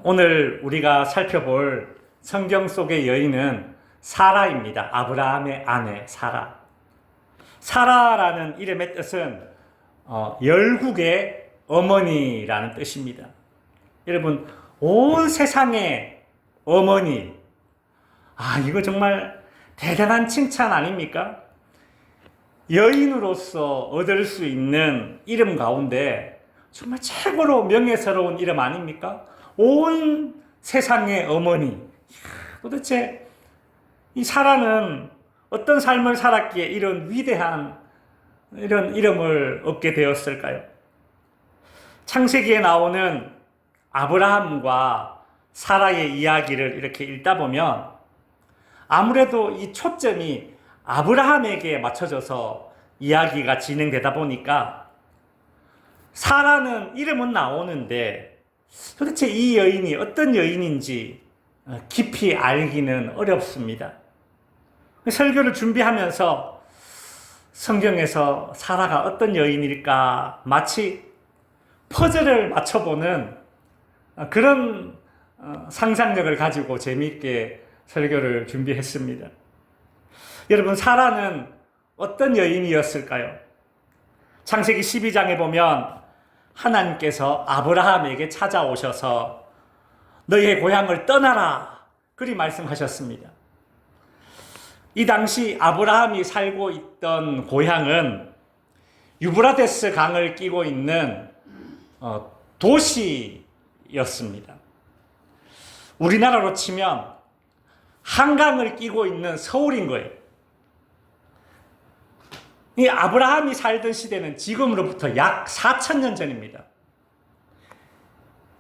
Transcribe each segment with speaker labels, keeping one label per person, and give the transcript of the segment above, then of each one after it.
Speaker 1: 오늘 우리가 살펴볼 성경 속의 여인은 사라입니다. 아브라함의 아내 사라. 사라라는 이름의 뜻은 열국의 어머니라는 뜻입니다. 여러분, 온 세상의 어머니. 이거 정말 대단한 칭찬 아닙니까? 여인으로서 얻을 수 있는 이름 가운데 정말 최고로 명예스러운 이름 아닙니까? 온 세상의 어머니. 도대체 이 사라는 어떤 삶을 살았기에 이런 위대한 이런 이름을 얻게 되었을까요? 창세기에 나오는 아브라함과 사라의 이야기를 이렇게 읽다 보면 아무래도 이 초점이 아브라함에게 맞춰져서 이야기가 진행되다 보니까 사라는 이름은 나오는데 도대체 이 여인이 어떤 여인인지 깊이 알기는 어렵습니다. 설교를 준비하면서 성경에서 사라가 어떤 여인일까 마치 퍼즐을 맞춰보는 그런 상상력을 가지고 재미있게 설교를 준비했습니다. 여러분, 사라는 어떤 여인이었을까요? 창세기 12장에 보면 하나님께서 아브라함에게 찾아오셔서 너희의 고향을 떠나라 그리 말씀하셨습니다. 이 당시 아브라함이 살고 있던 고향은 유브라데스 강을 끼고 있는 도시였습니다. 우리나라로 치면 한강을 끼고 있는 서울인 거예요. 이 아브라함이 살던 시대는 지금으로부터 약 4,000년 전입니다.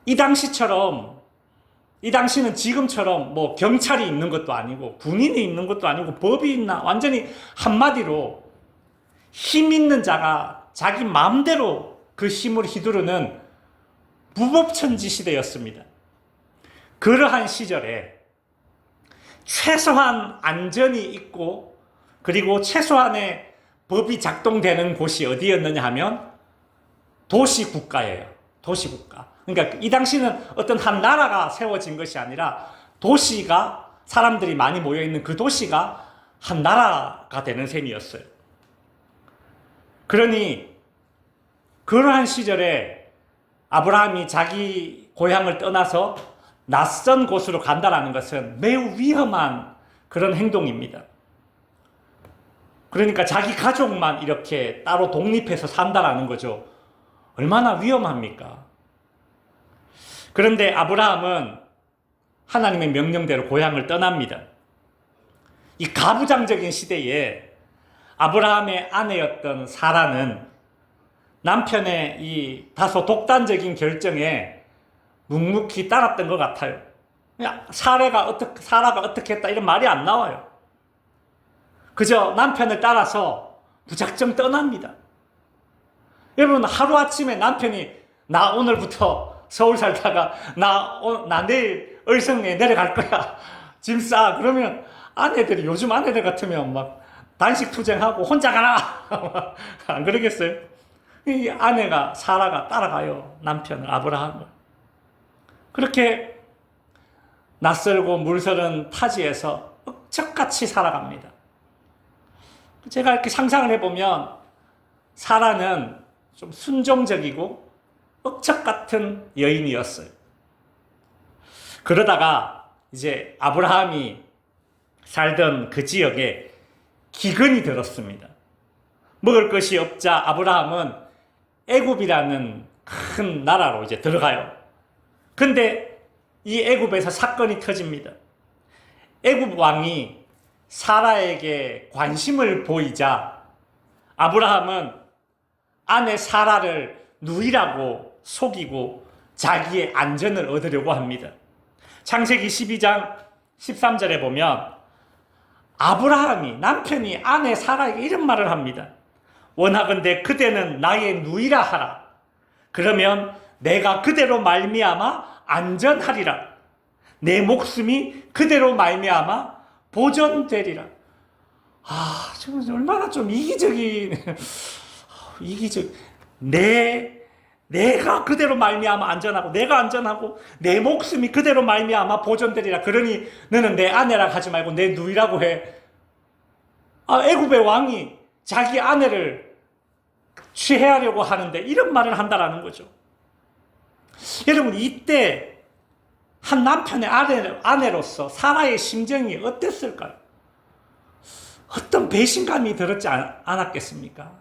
Speaker 1: 이 당시는 지금처럼 뭐 경찰이 있는 것도 아니고 군인이 있는 것도 아니고 법이 있나, 완전히 한마디로 힘 있는 자가 자기 마음대로 그 힘을 휘두르는 무법천지 시대였습니다. 그러한 시절에 최소한 안전이 있고 그리고 최소한의 법이 작동되는 곳이 어디였느냐 하면 도시국가예요. 도시국가. 그러니까 이 당시는 어떤 한 나라가 세워진 것이 아니라 도시가, 사람들이 많이 모여있는 그 도시가 한 나라가 되는 셈이었어요. 그러니 그러한 시절에 아브라함이 자기 고향을 떠나서 낯선 곳으로 간다는 것은 매우 위험한 그런 행동입니다. 그러니까 자기 가족만 이렇게 따로 독립해서 산다라는 거죠. 얼마나 위험합니까? 그런데 아브라함은 하나님의 명령대로 고향을 떠납니다. 이 가부장적인 시대에 아브라함의 아내였던 사라는 남편의 이 다소 독단적인 결정에 묵묵히 따랐던 것 같아요. 사라가 어떻게 했다 이런 말이 안 나와요. 그저 남편을 따라서 무작정 떠납니다. 여러분, 하루아침에 남편이 나 오늘부터 서울 살다가 나 내일 을성에 내려갈 거야. 짐 싸. 그러면 요즘 아내들 같으면 막 단식 투쟁하고 혼자 가라. 안 그러겠어요? 이 아내가 사라가 따라가요. 남편을, 아브라함을. 그렇게 낯설고 물서른 타지에서 억척같이 살아갑니다. 제가 이렇게 상상을 해보면 사라는 좀 순종적이고 억척 같은 여인이었어요. 그러다가 이제 아브라함이 살던 그 지역에 기근이 들었습니다. 먹을 것이 없자 아브라함은 애굽이라는 큰 나라로 이제 들어가요. 근데 이 애굽에서 사건이 터집니다. 애굽 왕이 사라에게 관심을 보이자 아브라함은 아내 사라를 누이라고 속이고 자기의 안전을 얻으려고 합니다. 창세기 12장 13절에 보면 아브라함이, 남편이 아내 사라에게 이런 말을 합니다. 원하건대 그대는 나의 누이라 하라. 그러면 내가 그대로 말미암아 안전하리라. 내 목숨이 그대로 말미암아 보존되리라. 얼마나 좀 이기적인, 내 내가 그대로 말미암아 안전하고 내가 안전하고 내 목숨이 그대로 말미암아 보존되리라. 그러니 너는 내 아내라 하지 말고 내 누이라고 해. 애굽의 왕이 자기 아내를 취해하려고 하는데 이런 말을 한다라는 거죠. 여러분, 이때 한 남편의 아내로서 사라의 심정이 어땠을까요? 어떤 배신감이 들었지 않았겠습니까?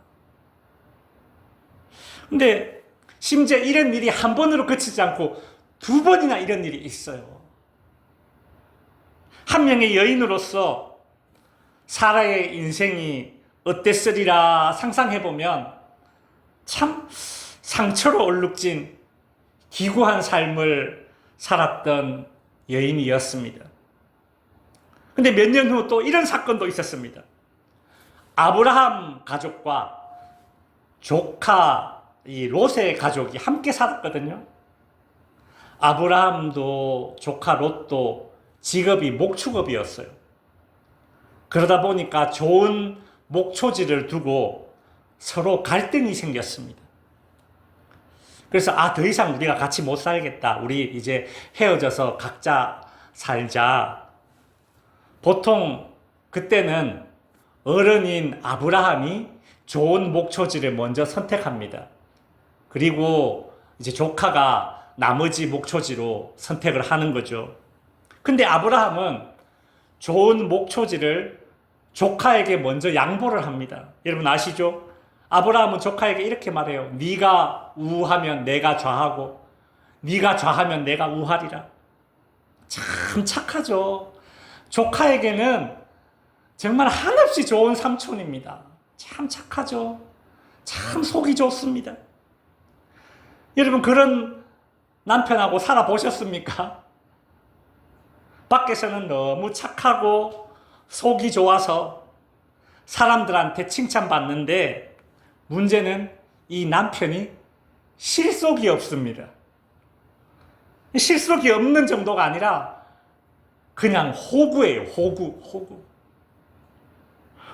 Speaker 1: 근데 심지어 이런 일이 한 번으로 그치지 않고 두 번이나 이런 일이 있어요. 한 명의 여인으로서 사라의 인생이 어땠으리라 상상해보면 참 상처로 얼룩진 기구한 삶을 살았던 여인이었습니다. 근데 몇 년 후 또 이런 사건도 있었습니다. 아브라함 가족과 조카 이 롯의 가족이 함께 살았거든요. 아브라함도 조카 롯도 직업이 목축업이었어요. 그러다 보니까 좋은 목초지를 두고 서로 갈등이 생겼습니다. 그래서 더 이상 우리가 같이 못 살겠다. 우리 이제 헤어져서 각자 살자. 보통 그때는 어른인 아브라함이 좋은 목초지를 먼저 선택합니다. 그리고 이제 조카가 나머지 목초지로 선택을 하는 거죠. 근데 아브라함은 좋은 목초지를 조카에게 먼저 양보를 합니다. 여러분 아시죠? 아브라함은 조카에게 이렇게 말해요. 네가 우하면 내가 좌하고 네가 좌하면 내가 우하리라. 참 착하죠. 조카에게는 정말 한없이 좋은 삼촌입니다. 참 착하죠. 참 속이 좋습니다. 여러분 그런 남편하고 살아보셨습니까? 밖에서는 너무 착하고 속이 좋아서 사람들한테 칭찬받는데 문제는 이 남편이 실속이 없습니다. 실속이 없는 정도가 아니라 그냥 호구예요. 호구.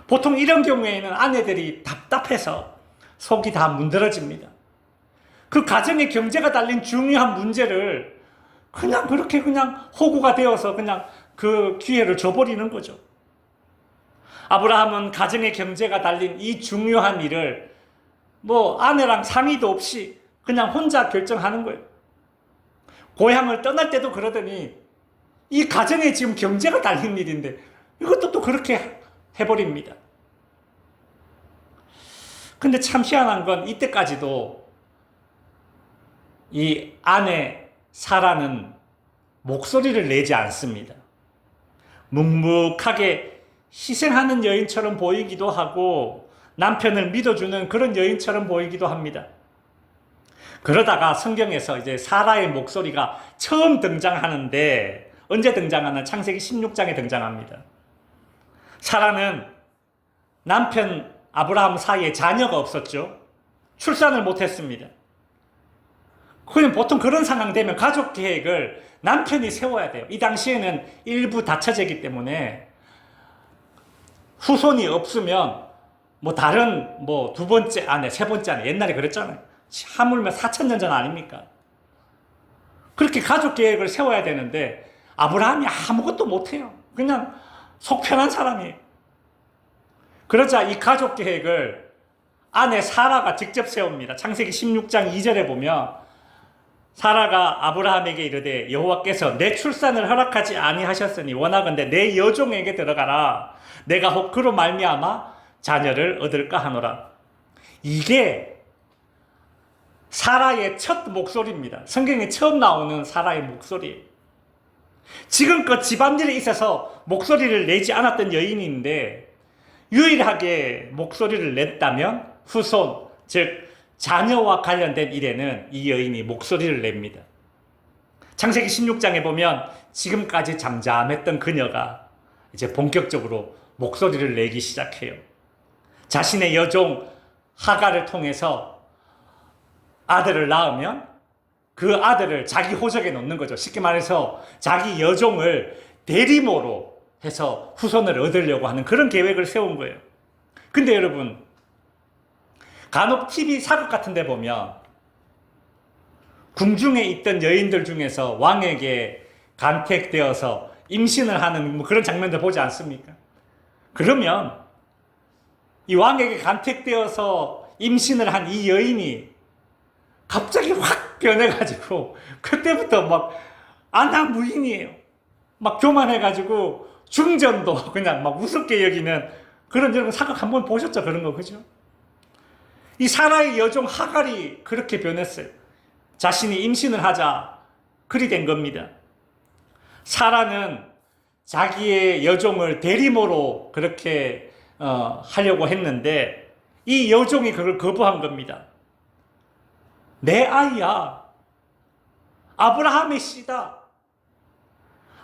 Speaker 1: 보통 이런 경우에는 아내들이 답답해서 속이 다 문드러집니다. 그 가정의 경제가 달린 중요한 문제를 그냥 그렇게 그냥 호구가 되어서 그냥 그 기회를 줘버리는 거죠. 아브라함은 가정의 경제가 달린 이 중요한 일을 아내랑 상의도 없이 그냥 혼자 결정하는 거예요. 고향을 떠날 때도 그러더니 이 가정에 지금 경제가 달린 일인데 이것도 또 그렇게 해버립니다. 근데 참 희한한 건 이때까지도 이 아내 사라는 목소리를 내지 않습니다. 묵묵하게 희생하는 여인처럼 보이기도 하고 남편을 믿어주는 그런 여인처럼 보이기도 합니다. 그러다가 성경에서 이제 사라의 목소리가 처음 등장하는데 언제 등장하나? 창세기 16장에 등장합니다. 사라는 남편 아브라함 사이에 자녀가 없었죠. 출산을 못했습니다. 그냥 보통 그런 상황 되면 가족 계획을 남편이 세워야 돼요. 이 당시에는 일부 다처제이기 때문에 후손이 없으면 다른 두 번째 아내, 세 번째 아내, 옛날에 그랬잖아요. 하물며 4,000년 전 아닙니까? 그렇게 가족 계획을 세워야 되는데 아브라함이 아무것도 못해요. 그냥 속 편한 사람이에요. 그러자 이 가족 계획을 아내 사라가 직접 세웁니다. 창세기 16장 2절에 보면 사라가 아브라함에게 이르되 여호와께서 내 출산을 허락하지 아니하셨으니 원하건대 내 여종에게 들어가라. 내가 혹 그로 말미암아 자녀를 얻을까 하노라. 이게 사라의 첫 목소리입니다. 성경에 처음 나오는 사라의 목소리. 지금껏 집안일에 있어서 목소리를 내지 않았던 여인인데 유일하게 목소리를 냈다면 후손, 즉 자녀와 관련된 일에는 이 여인이 목소리를 냅니다. 창세기 16장에 보면 지금까지 잠잠했던 그녀가 이제 본격적으로 목소리를 내기 시작해요. 자신의 여종 하갈을 통해서 아들을 낳으면 그 아들을 자기 호적에 놓는 거죠. 쉽게 말해서 자기 여종을 대리모로 해서 후손을 얻으려고 하는 그런 계획을 세운 거예요. 근데 여러분 간혹 TV 사극 같은 데 보면 궁중에 있던 여인들 중에서 왕에게 간택되어서 임신을 하는 뭐 그런 장면들 보지 않습니까? 그러면 이 왕에게 간택되어서 임신을 한 이 여인이 갑자기 확 변해가지고 그때부터 막 안하무인이에요. 막 교만해가지고 중전도 그냥 막 우습게 여기는 그런 여러분 사극 한번 보셨죠? 그런 거 그죠? 이 사라의 여종 하갈이 그렇게 변했어요. 자신이 임신을 하자 그리 된 겁니다. 사라는 자기의 여종을 대리모로 그렇게 하려고 했는데 이 여종이 그걸 거부한 겁니다. 내 아이야. 아브라함의 씨다.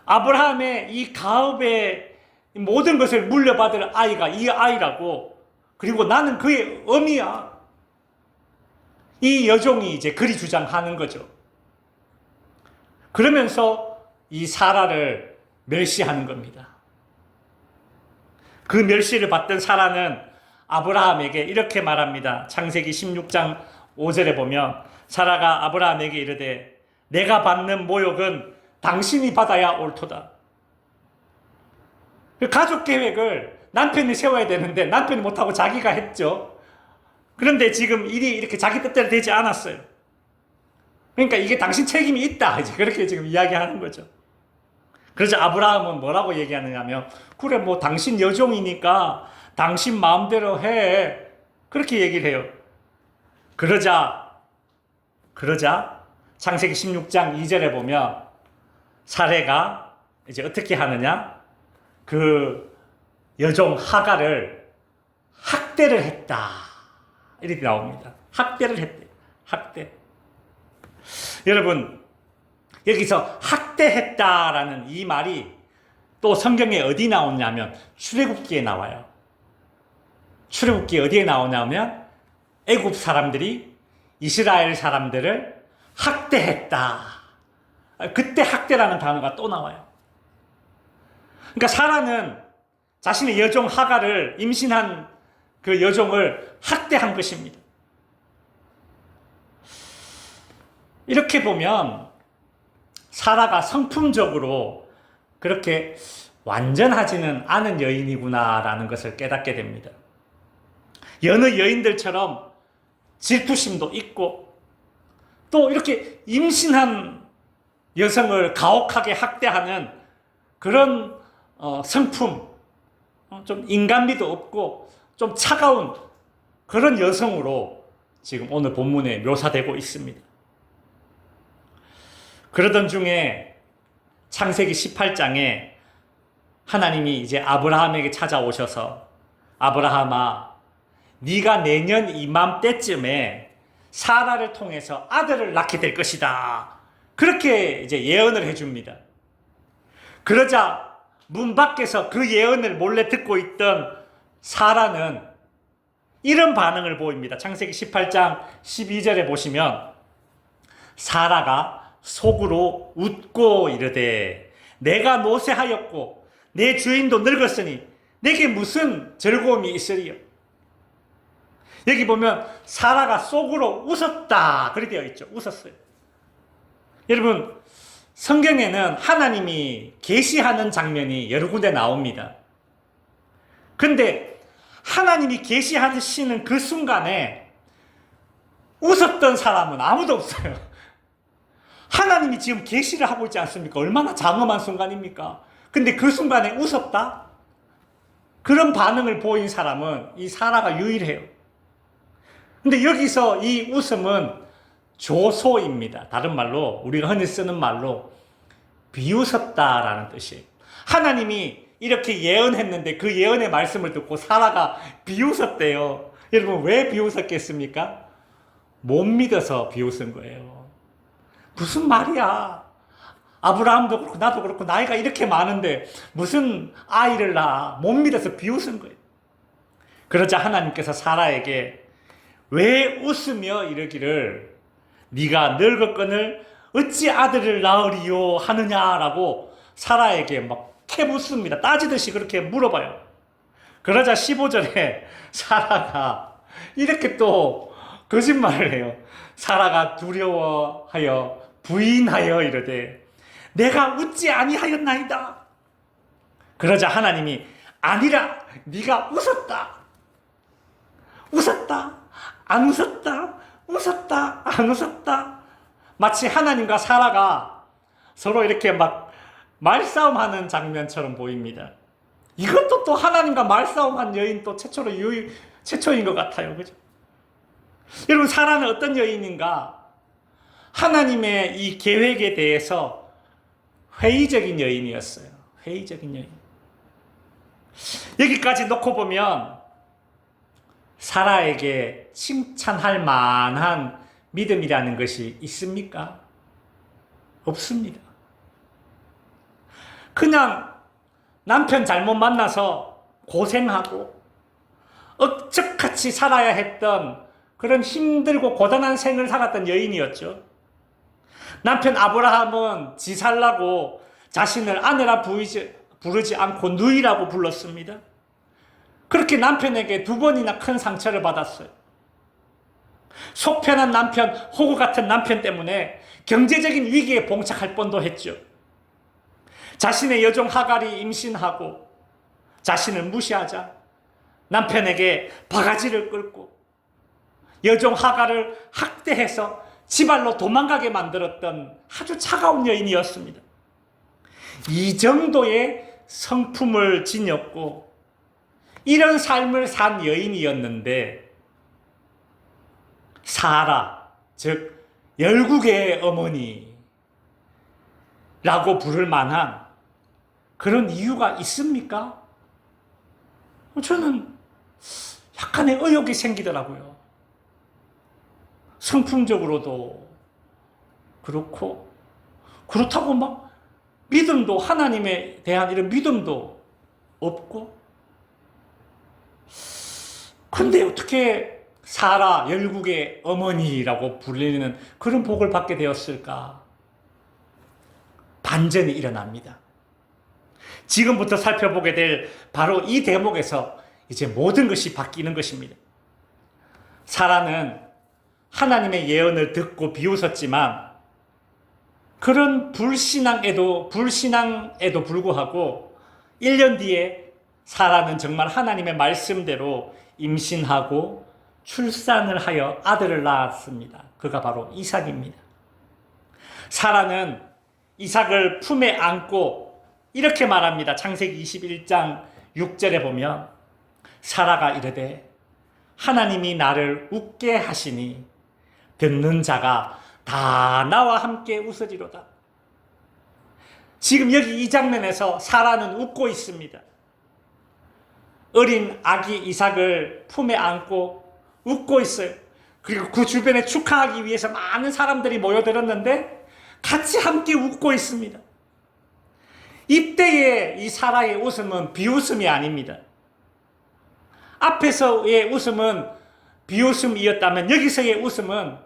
Speaker 1: 아브라함의 이 가업의 모든 것을 물려받을 아이가 이 아이라고. 그리고 나는 그의 어미야. 이 여종이 이제 그리 주장하는 거죠. 그러면서 이 사라를 멸시하는 겁니다. 그 멸시를 받던 사라는 아브라함에게 이렇게 말합니다. 창세기 16장 5절에 보면 사라가 아브라함에게 이르되 내가 받는 모욕은 당신이 받아야 옳도다. 가족 계획을 남편이 세워야 되는데 남편이 못하고 자기가 했죠. 그런데 지금 일이 이렇게 자기 뜻대로 되지 않았어요. 그러니까 이게 당신 책임이 있다. 이제 그렇게 지금 이야기하는 거죠. 그래서 아브라함은 뭐라고 얘기하느냐면, 그래, 뭐, 당신 여종이니까 당신 마음대로 해. 그렇게 얘기를 해요. 그러자, 창세기 16장 2절에 보면, 사레가 이제 어떻게 하느냐? 그 여종 하갈을 학대를 했다. 이렇게 나옵니다. 학대를 했대. 학대. 여러분, 여기서 학대했다라는 이 말이 또 성경에 어디 나오냐면 출애굽기에 나와요. 출애굽기 어디에 나오냐면 애굽 사람들이 이스라엘 사람들을 학대했다. 그때 학대라는 단어가 또 나와요. 그러니까 사라는 자신의 여종 하갈을 임신한 그 여종을 학대한 것입니다. 이렇게 보면 사라가 성품적으로 그렇게 완전하지는 않은 여인이구나라는 것을 깨닫게 됩니다. 여느 여인들처럼 질투심도 있고 또 이렇게 임신한 여성을 가혹하게 학대하는 그런 성품, 좀 인간미도 없고 좀 차가운 그런 여성으로 지금 오늘 본문에 묘사되고 있습니다. 그러던 중에 창세기 18장에 하나님이 이제 아브라함에게 찾아오셔서 아브라함아, 네가 내년 이맘때쯤에 사라를 통해서 아들을 낳게 될 것이다. 그렇게 이제 예언을 해줍니다. 그러자 문 밖에서 그 예언을 몰래 듣고 있던 사라는 이런 반응을 보입니다. 창세기 18장 12절에 보시면 사라가 속으로 웃고 이르되 내가 노쇠하였고 내 주인도 늙었으니 내게 무슨 즐거움이 있으리요. 여기 보면 사라가 속으로 웃었다 그렇게 되어 있죠. 웃었어요. 여러분, 성경에는 하나님이 계시하는 장면이 여러 군데 나옵니다. 근데 하나님이 계시하시는 그 순간에 웃었던 사람은 아무도 없어요. 하나님이 지금 계시를 하고 있지 않습니까? 얼마나 장엄한 순간입니까? 근데 그 순간에 웃었다? 그런 반응을 보인 사람은 이 사라가 유일해요. 근데 여기서 이 웃음은 조소입니다. 다른 말로 우리가 흔히 쓰는 말로 비웃었다라는 뜻이에요. 하나님이 이렇게 예언했는데 그 예언의 말씀을 듣고 사라가 비웃었대요. 여러분, 왜 비웃었겠습니까? 못 믿어서 비웃은 거예요. 무슨 말이야. 아브라함도 그렇고 나도 그렇고 나이가 이렇게 많은데 무슨 아이를 낳아. 못 믿어서 비웃은 거예요. 그러자 하나님께서 사라에게 왜 웃으며 이러기를 네가 늙었거늘 어찌 아들을 낳으리요 하느냐라고 사라에게 막 캐묻습니다. 따지듯이 그렇게 물어봐요. 그러자 15절에 사라가 이렇게 또 거짓말을 해요. 사라가 두려워하여 부인하여 이르되 내가 웃지 아니하였나이다. 그러자 하나님이 아니라 네가 웃었다. 웃었다. 안 웃었다. 웃었다. 안 웃었다. 마치 하나님과 사라가 서로 이렇게 막 말싸움하는 장면처럼 보입니다. 이것도 또 하나님과 말싸움한 여인 또 최초인 것 같아요. 그죠? 여러분, 사라는 어떤 여인인가? 하나님의 이 계획에 대해서 회의적인 여인이었어요. 회의적인 여인. 여기까지 놓고 보면 사라에게 칭찬할 만한 믿음이라는 것이 있습니까? 없습니다. 그냥 남편 잘못 만나서 고생하고 억척같이 살아야 했던 그런 힘들고 고단한 생을 살았던 여인이었죠. 남편 아브라함은 지 살라고 자신을 아내라 부르지 않고 누이라고 불렀습니다. 그렇게 남편에게 2번이나 큰 상처를 받았어요. 속 편한 남편, 호구 같은 남편 때문에 경제적인 위기에 봉착할 뻔도 했죠. 자신의 여종 하갈이 임신하고 자신을 무시하자 남편에게 바가지를 끌고 여종 하갈을 학대해서 지발로 도망가게 만들었던 아주 차가운 여인이었습니다. 이 정도의 성품을 지녔고 이런 삶을 산 여인이었는데 사라, 즉 열국의 어머니라고 부를 만한 그런 이유가 있습니까? 저는 약간의 의혹이 생기더라고요. 성품적으로도 그렇다고 막 믿음도, 하나님에 대한 이런 믿음도 없고, 근데 어떻게 사라, 열국의 어머니라고 불리는 그런 복을 받게 되었을까? 반전이 일어납니다. 지금부터 살펴보게 될 바로 이 대목에서 이제 모든 것이 바뀌는 것입니다. 사라는 하나님의 예언을 듣고 비웃었지만 그런 불신앙에도 불구하고 1년 뒤에 사라는 정말 하나님의 말씀대로 임신하고 출산을 하여 아들을 낳았습니다. 그가 바로 이삭입니다. 사라는 이삭을 품에 안고 이렇게 말합니다. 창세기 21장 6절에 보면 사라가 이르되 하나님이 나를 웃게 하시니 듣는 자가 다 나와 함께 웃으리로다. 지금 여기 이 장면에서 사라는 웃고 있습니다. 어린 아기 이삭을 품에 안고 웃고 있어요. 그리고 그 주변에 축하하기 위해서 많은 사람들이 모여들었는데 같이 함께 웃고 있습니다. 이때의 이 사라의 웃음은 비웃음이 아닙니다. 앞에서의 웃음은 비웃음이었다면 여기서의 웃음은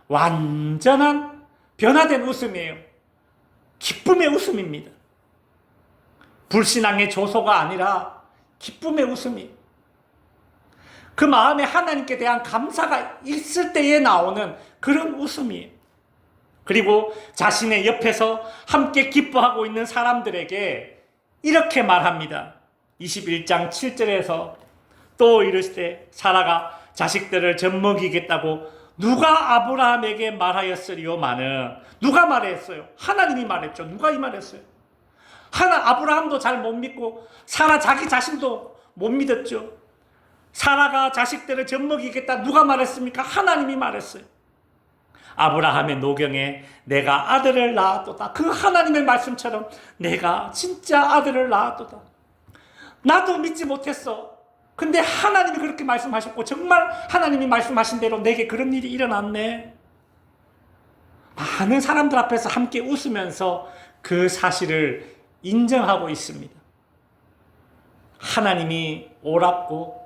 Speaker 1: 완전한 변화된 웃음이에요. 기쁨의 웃음입니다. 불신앙의 조소가 아니라 기쁨의 웃음이에요. 그 마음에 하나님께 대한 감사가 있을 때에 나오는 그런 웃음이에요. 그리고 자신의 옆에서 함께 기뻐하고 있는 사람들에게 이렇게 말합니다. 21장 7절에서 또 이르시되 사라가 자식들을 젖먹이겠다고 누가 아브라함에게 말하였으리요마는 누가 말했어요? 하나님이 말했죠. 누가 이 말했어요? 아브라함도 잘 못 믿고 사라 자기 자신도 못 믿었죠. 사라가 자식들을 젖먹이겠다 누가 말했습니까? 하나님이 말했어요. 아브라함의 노경에 내가 아들을 낳았도다. 그 하나님의 말씀처럼 내가 진짜 아들을 낳았도다. 나도 믿지 못했어. 근데 하나님이 그렇게 말씀하셨고 정말 하나님이 말씀하신 대로 내게 그런 일이 일어났네. 많은 사람들 앞에서 함께 웃으면서 그 사실을 인정하고 있습니다. 하나님이 옳았고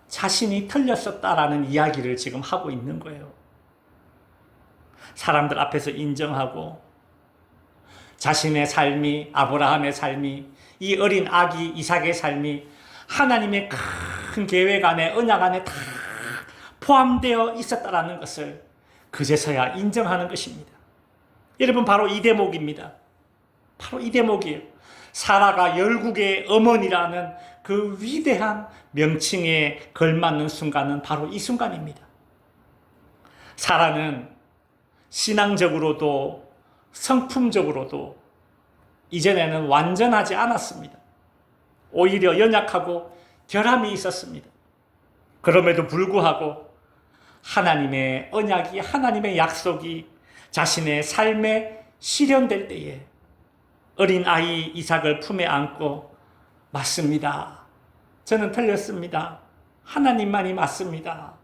Speaker 1: 자신이 틀렸었다라는 이야기를 지금 하고 있는 거예요. 사람들 앞에서 인정하고 자신의 삶이, 아브라함의 삶이, 이 어린 아기 이삭의 삶이 하나님의 큰 계획 안에, 언약 안에 다 포함되어 있었다라는 것을 그제서야 인정하는 것입니다. 여러분, 바로 이 대목입니다. 바로 이 대목이에요. 사라가 열국의 어머니라는 그 위대한 명칭에 걸맞는 순간은 바로 이 순간입니다. 사라는 신앙적으로도 성품적으로도 이전에는 완전하지 않았습니다. 오히려 연약하고 결함이 있었습니다. 그럼에도 불구하고 하나님의 언약이, 하나님의 약속이 자신의 삶에 실현될 때에 어린 아이 이삭을 품에 안고, 맞습니다, 저는 틀렸습니다, 하나님만이 맞습니다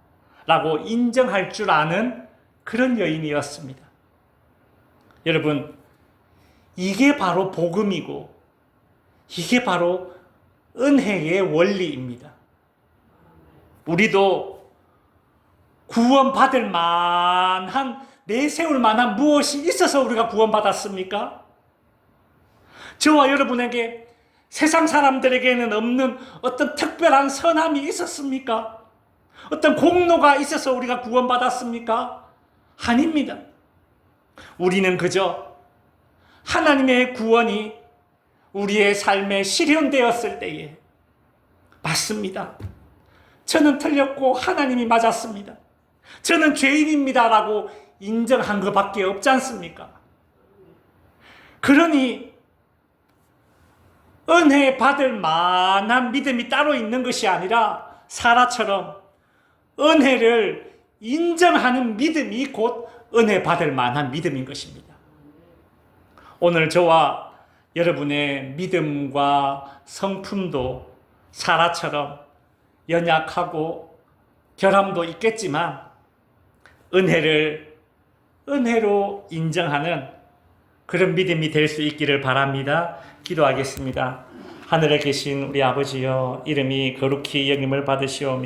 Speaker 1: 라고 인정할 줄 아는 그런 여인이었습니다. 여러분, 이게 바로 복음이고 이게 바로 은혜의 원리입니다. 우리도 구원받을 만한, 내세울 만한 무엇이 있어서 우리가 구원받았습니까? 저와 여러분에게, 세상 사람들에게는 없는 어떤 특별한 선함이 있었습니까? 어떤 공로가 있어서 우리가 구원받았습니까? 아닙니다. 우리는 그저 하나님의 구원이 우리의 삶에 실현되었을 때에, 맞습니다, 저는 틀렸고 하나님이 맞았습니다, 저는 죄인입니다 라고 인정한 것밖에 없지 않습니까? 그러니 은혜 받을 만한 믿음이 따로 있는 것이 아니라 사라처럼 은혜를 인정하는 믿음이 곧 은혜 받을 만한 믿음인 것입니다. 오늘 저와 여러분의 믿음과 성품도 사라처럼 연약하고 결함도 있겠지만 은혜를 은혜로 인정하는 그런 믿음이 될 수 있기를 바랍니다. 기도하겠습니다. 하늘에 계신 우리 아버지여, 이름이 거룩히 여김을 받으시오며